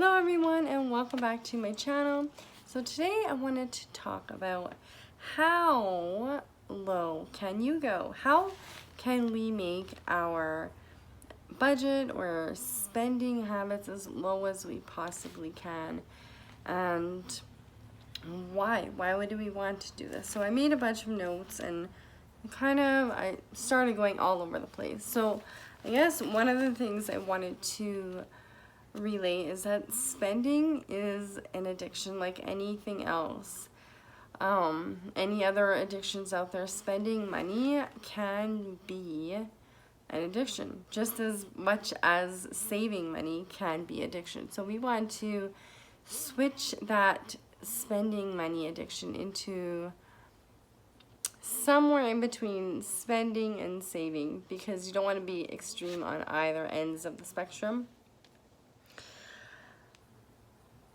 Hello everyone and welcome back to my channel. So today I wanted to talk about how low can you go? How can we make our budget or spending habits as low as we possibly can? And why? Why would we want to do this? So I made a bunch of notes and I started going all over the place. So I guess one of the things I wanted to relay is that spending is an addiction like anything else. Any other addictions out there, spending money can be an addiction just as much as saving money can be addiction. So we want to switch that spending money addiction into somewhere in between spending and saving, because you don't want to be extreme on either ends of the spectrum.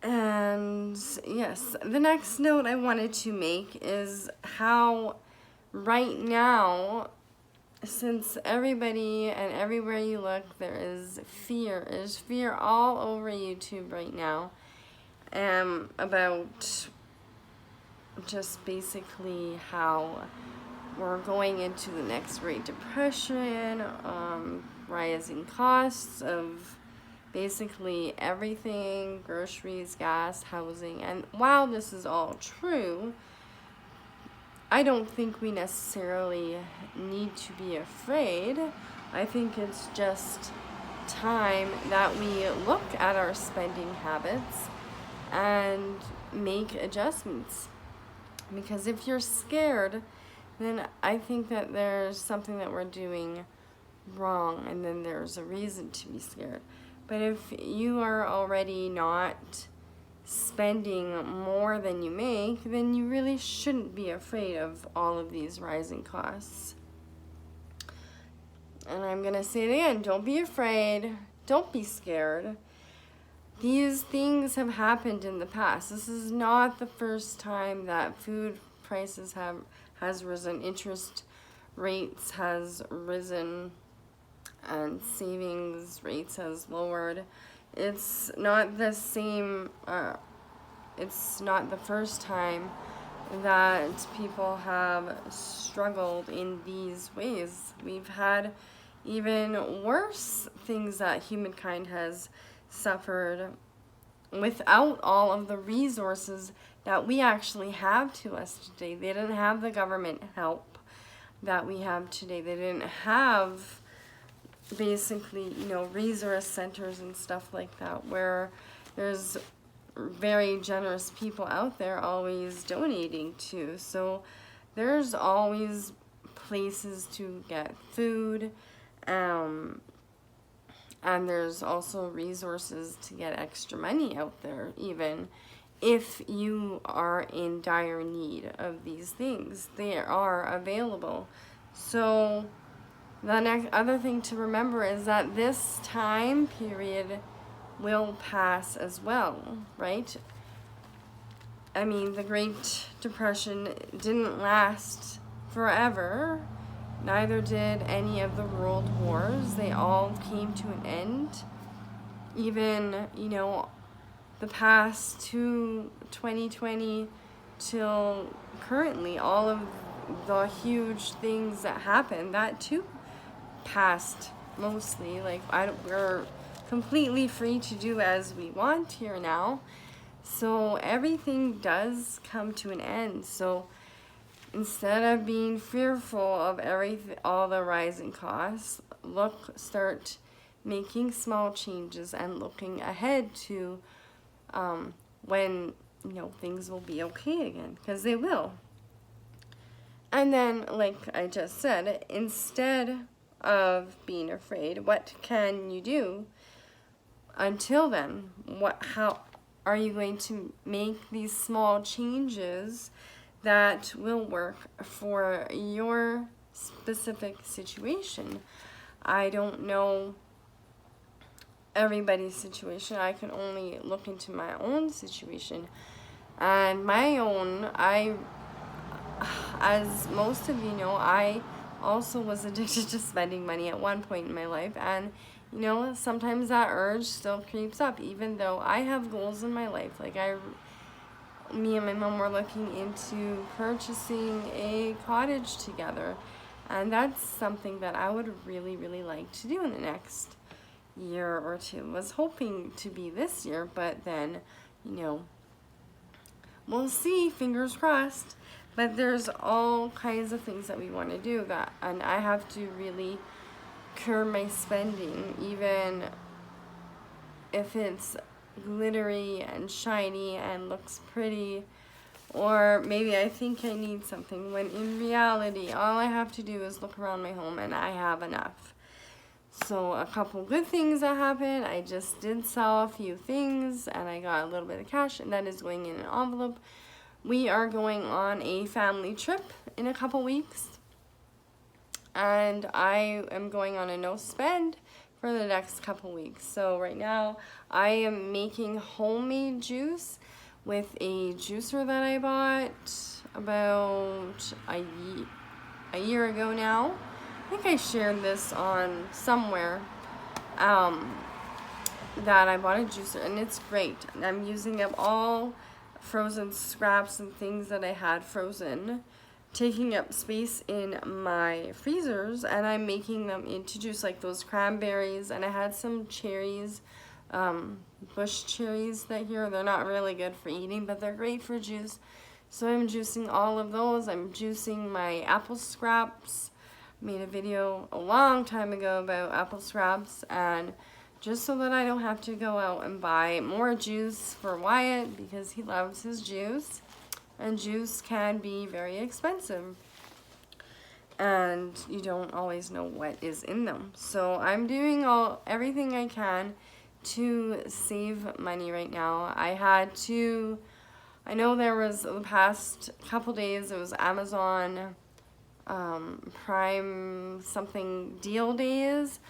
And yes, the next note I wanted to make is how right now, since everybody and everywhere you look, there is fear. There's fear all over YouTube right now about just basically how we're going into the next Great Depression, rising costs of basically everything, groceries, gas, housing. And while this is all true, I don't think we necessarily need to be afraid. I think it's just time that we look at our spending habits and make adjustments. Because if you're scared, then I think that there's something that we're doing wrong, and then there's a reason to be scared. But if you are already not spending more than you make, then you really shouldn't be afraid of all of these rising costs. And I'm going to say it again, don't be afraid, don't be scared. These things have happened in the past. This is not the first time that food prices has risen, interest rates has risen, and savings rates has lowered. It's not the same, it's not the first time that people have struggled in these ways. We've had even worse things that humankind has suffered without all of the resources that we actually have to us today. They didn't have the government help that we have today. They didn't have basically, resource centers and stuff like that, where there's very generous people out there always donating to. So there's always places to get food, and there's also resources to get extra money out there, even if you are in dire need of these things. They are available. So the next other thing to remember is that this time period will pass as well, right? I mean, the Great Depression didn't last forever. Neither did any of the world wars. They all came to an end. Even, the past to 2020 till currently, all of the huge things that happened, that too passed mostly. We're completely free to do as we want here now. So everything does come to an end. So instead of being fearful of all the rising costs, start making small changes and looking ahead to when things will be okay again, because they will. And then, like I just said, instead of being afraid, what can you do until then? How are you going to make these small changes that will work for your specific situation? I don't know everybody's situation. I can only look into my own situation. And as most of you know, I also was addicted to spending money at one point in my life, and you know, sometimes that urge still creeps up, even though I have goals in my life. Like me and my mom were looking into purchasing a cottage together, and that's something that I would really, really like to do in the next year or two. Was hoping to be this year, but then, you know, we'll see, fingers crossed. But there's all kinds of things that we want to do, that, and I have to really curb my spending, even if it's glittery and shiny and looks pretty, or maybe I think I need something, when in reality all I have to do is look around my home and I have enough. So a couple good things that happened: I just did sell a few things and I got a little bit of cash, and that is going in an envelope. We are going on a family trip in a couple weeks, and I am going on a no spend for the next couple weeks. So right now I am making homemade juice with a juicer that I bought about a year ago now. I think I shared this on somewhere, that I bought a juicer, and it's great. I'm using up all frozen scraps and things that I had frozen, taking up space in my freezers, and I'm making them into juice, like those cranberries, and I had some cherries, bush cherries that here, they're not really good for eating, but they're great for juice. So I'm juicing all of those. I'm juicing my apple scraps. Made a video a long time ago about apple scraps, and just so that I don't have to go out and buy more juice for Wyatt, because he loves his juice, and juice can be very expensive, and you don't always know what is in them. So I'm doing everything I can to save money right now. I know there was the past couple days, it was Amazon Prime something deal days,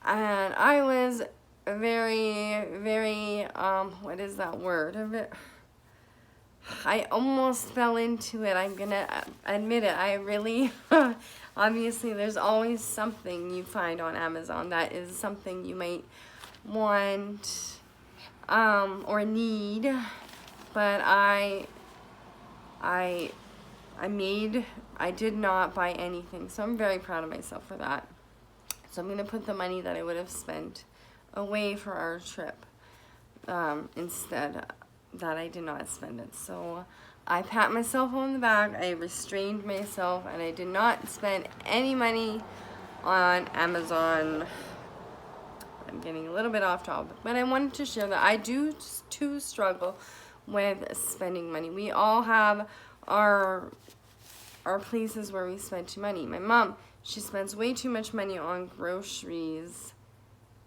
and I was very, very, what is that word? I almost fell into it. I'm gonna admit it. I really, obviously there's always something you find on Amazon that is something you might want, or need, but I did not buy anything, so I'm very proud of myself for that. So I'm going to put the money that I would have spent away for our trip, instead that I did not spend it. So I pat myself on the back, I restrained myself, and I did not spend any money on Amazon. I'm getting a little bit off topic, but I wanted to share that I do too struggle with spending money. We all have our places where we spend too money. My mom, she spends way too much money on groceries.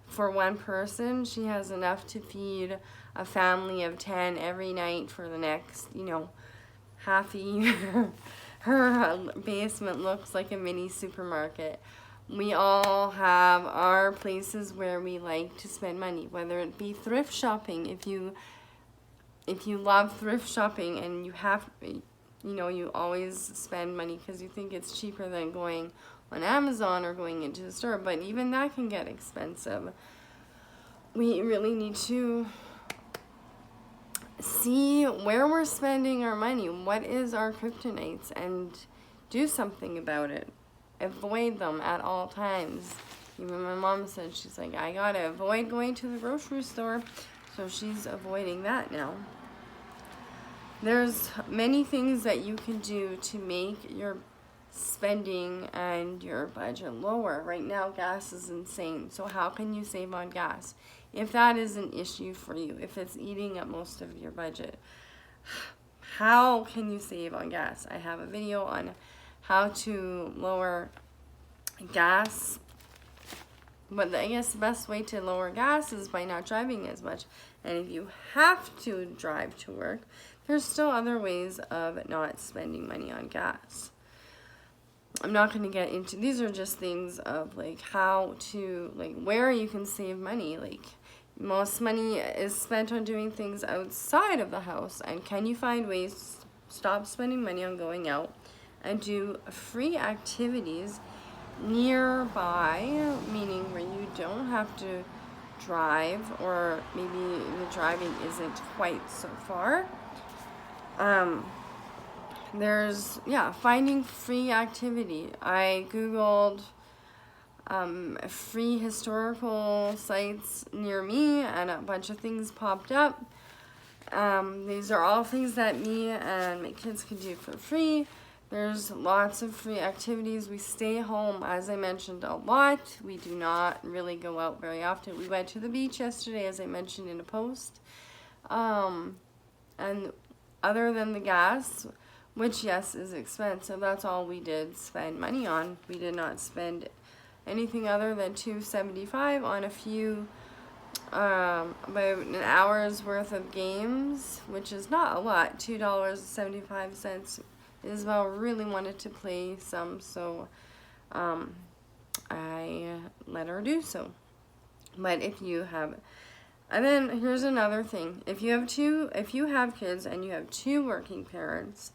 For one person, she has enough to feed a family of 10 every night for the next, half a year. Her basement looks like a mini supermarket. We all have our places where we like to spend money, whether it be thrift shopping. If you love thrift shopping and you have, you always spend money because you think it's cheaper than going on Amazon or going into the store, but even that can get expensive. We really need to see where we're spending our money, what is our kryptonites, and do something about it. Avoid them at all times. Even my mom said, she's like, I gotta avoid going to the grocery store, so she's avoiding that now. There's many things that you can do to make your spending and your budget lower. Right now, gas is insane. So how can you save on gas? If that is an issue for you, if it's eating up most of your budget, how can you save on gas? I have a video on how to lower gas. But I guess the best way to lower gas is by not driving as much. And if you have to drive to work, there's still other ways of not spending money on gas. I'm not going to get into, these are just things of how to, where you can save money. Most money is spent on doing things outside of the house, and can you find ways to stop spending money on going out and do free activities nearby, meaning where you don't have to drive, or maybe the driving isn't quite so far. There's, finding free activity. I Googled free historical sites near me, and a bunch of things popped up. These are all things that me and my kids can do for free. There's lots of free activities. We stay home, as I mentioned, a lot. We do not really go out very often. We went to the beach yesterday, as I mentioned in a post. And other than the gas, which, yes, is expensive, that's all we did spend money on. We did not spend anything other than $2.75 on a few, about an hour's worth of games, which is not a lot. $2.75 Isabel really wanted to play some, so I let her do so. But if you have, and then here's another thing: if you have kids and you have two working parents,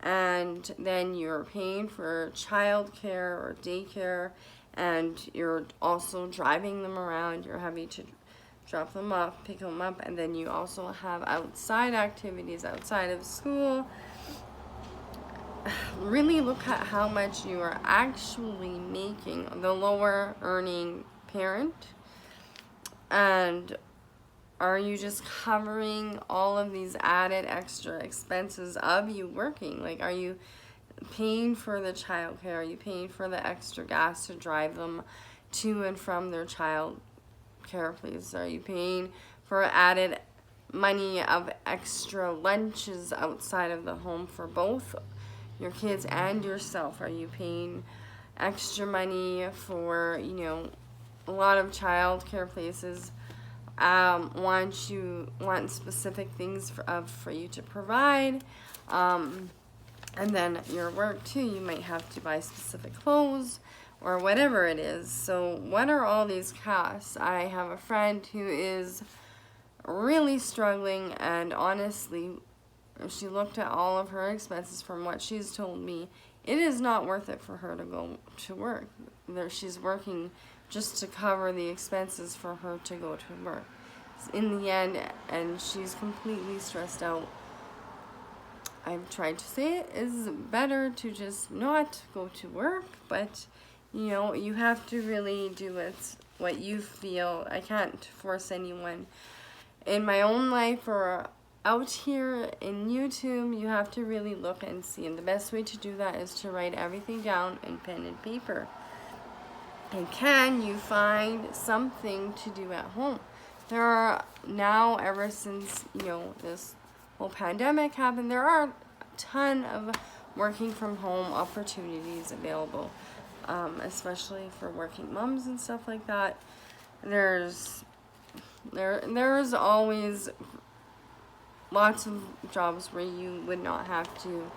and then you're paying for childcare or daycare, and you're also driving them around, you're having to drop them off, pick them up, and then you also have outside activities outside of school. Really look at how much you are actually making, the lower earning parent, and are you just covering all of these added extra expenses of you working? Like, are you paying for the childcare? Are you paying for the extra gas to drive them to and from their child care place? Are you paying for added money of extra lunches outside of the home for both your kids and yourself? Are you paying extra money for, a lot of child care places want specific things for you to provide, and then your work too, you might have to buy specific clothes or whatever it is. So what are all these costs? I have a friend who is really struggling, and honestly, if she looked at all of her expenses, from what she's told me, it is not worth it for her to go to work. She's working just to cover the expenses for her to go to work in the end, and she's completely stressed out. I've tried to say it is better to just not go to work, but you have to really do what you feel. I can't force anyone. In my own life or out here in YouTube, you have to really look and see, and the best way to do that is to write everything down in pen and paper. And can you find something to do at home? There are now, ever since this whole pandemic happened, there are a ton of working from home opportunities available, especially for working moms and stuff like that. There's always lots of jobs where you would not have to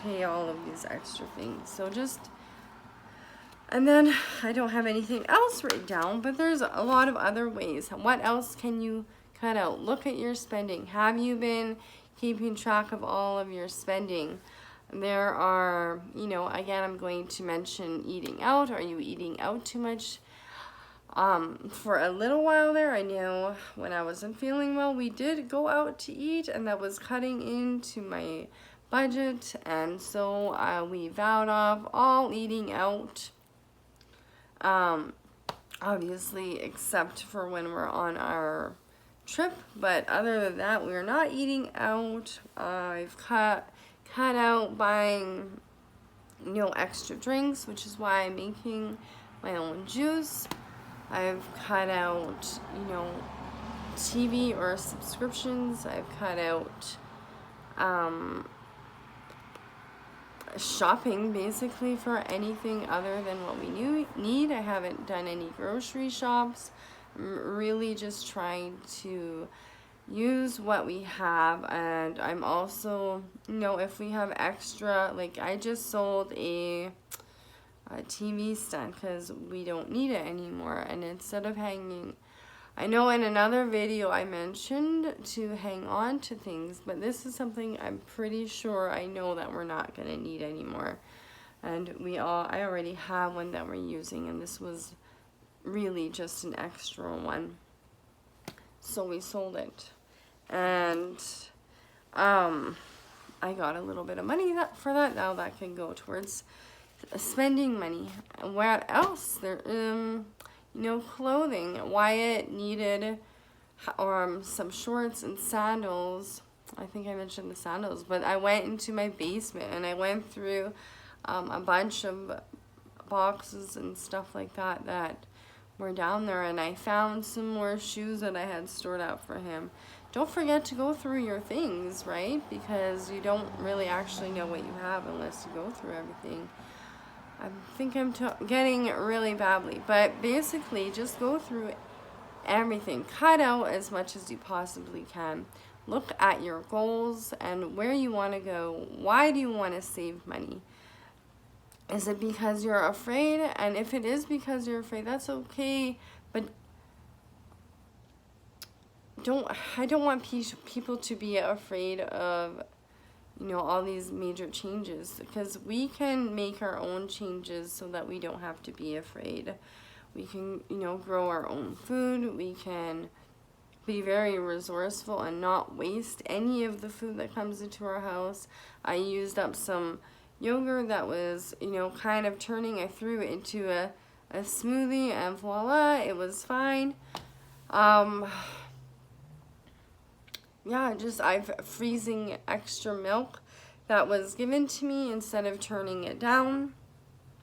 pay all of these extra things. So and then I don't have anything else written down, but there's a lot of other ways. What else can you cut out? Look at your spending. Have you been keeping track of all of your spending? There are, again, I'm going to mention eating out. Are you eating out too much? For a little while there, I know when I wasn't feeling well, we did go out to eat, and that was cutting into my budget, and so we vowed off all eating out. Obviously, except for when we're on our trip, but other than that, we're not eating out. I've cut out buying, extra drinks, which is why I'm making my own juice. I've cut out, TV or subscriptions. I've cut out shopping basically for anything other than what we need. I haven't done any grocery shops. I'm really just trying to use what we have, and I'm also, if we have extra, like I just sold a TV stand because we don't need it anymore, and instead of hanging, I know in another video I mentioned to hang on to things, but this is something I'm pretty sure I know that we're not going to need anymore. and I already have one that we're using, and this was really just an extra one, so we sold it. And I got a little bit of money for that. Now that can go towards spending money. And what else? There, you know, clothing. Wyatt needed some shorts and sandals. I think I mentioned the sandals, but I went into my basement and I went through a bunch of boxes and stuff like that that were down there, and I found some more shoes that I had stored out for him. Don't forget to go through your things, right? Because you don't really actually know what you have unless you go through everything. I think I'm getting really babbly, but basically just go through everything. Cut out as much as you possibly can. Look at your goals and where you want to go. Why do you want to save money? Is it because you're afraid? And if it is because you're afraid, that's okay. But I don't want people to be afraid of, you know, all these major changes, because we can make our own changes so that we don't have to be afraid. We can, you know, grow our own food. We can be very resourceful and not waste any of the food that comes into our house. I used up some yogurt that was, you know, kind of turning. I threw it into a smoothie, and voila, it was fine. Yeah, I've freezing extra milk that was given to me. Instead of turning it down,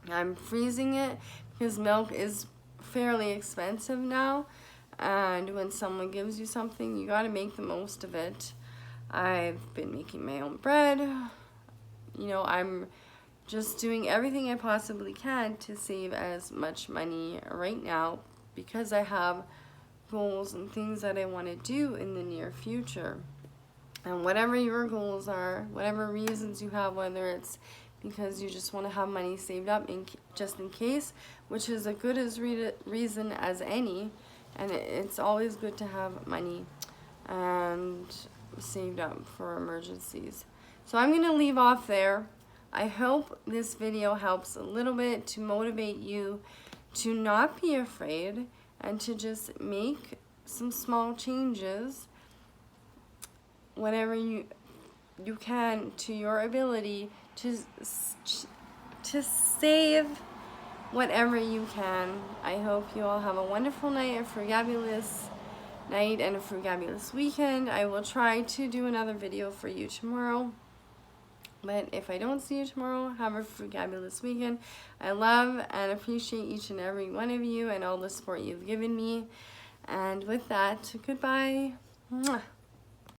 I'm freezing it because milk is fairly expensive now, and when someone gives you something, you got to make the most of it. I've been making my own bread. You know, I'm just doing everything I possibly can to save as much money right now, because I have goals and things that I want to do in the near future. And whatever your goals are, whatever reasons you have, whether it's because you just want to have money saved up just in case, which is as good as reason as any, and it's always good to have money and saved up for emergencies. So I'm going to leave off there. I hope this video helps a little bit to motivate you to not be afraid and to just make some small changes, whatever you can, to your ability to save whatever you can. I hope you all have a wonderful night, a frugabulous night, and a frugabulous weekend. I will try to do another video for you tomorrow. But if I don't see you tomorrow, have a frugabulous weekend. I love and appreciate each and every one of you and all the support you've given me. And with that, goodbye. Mwah.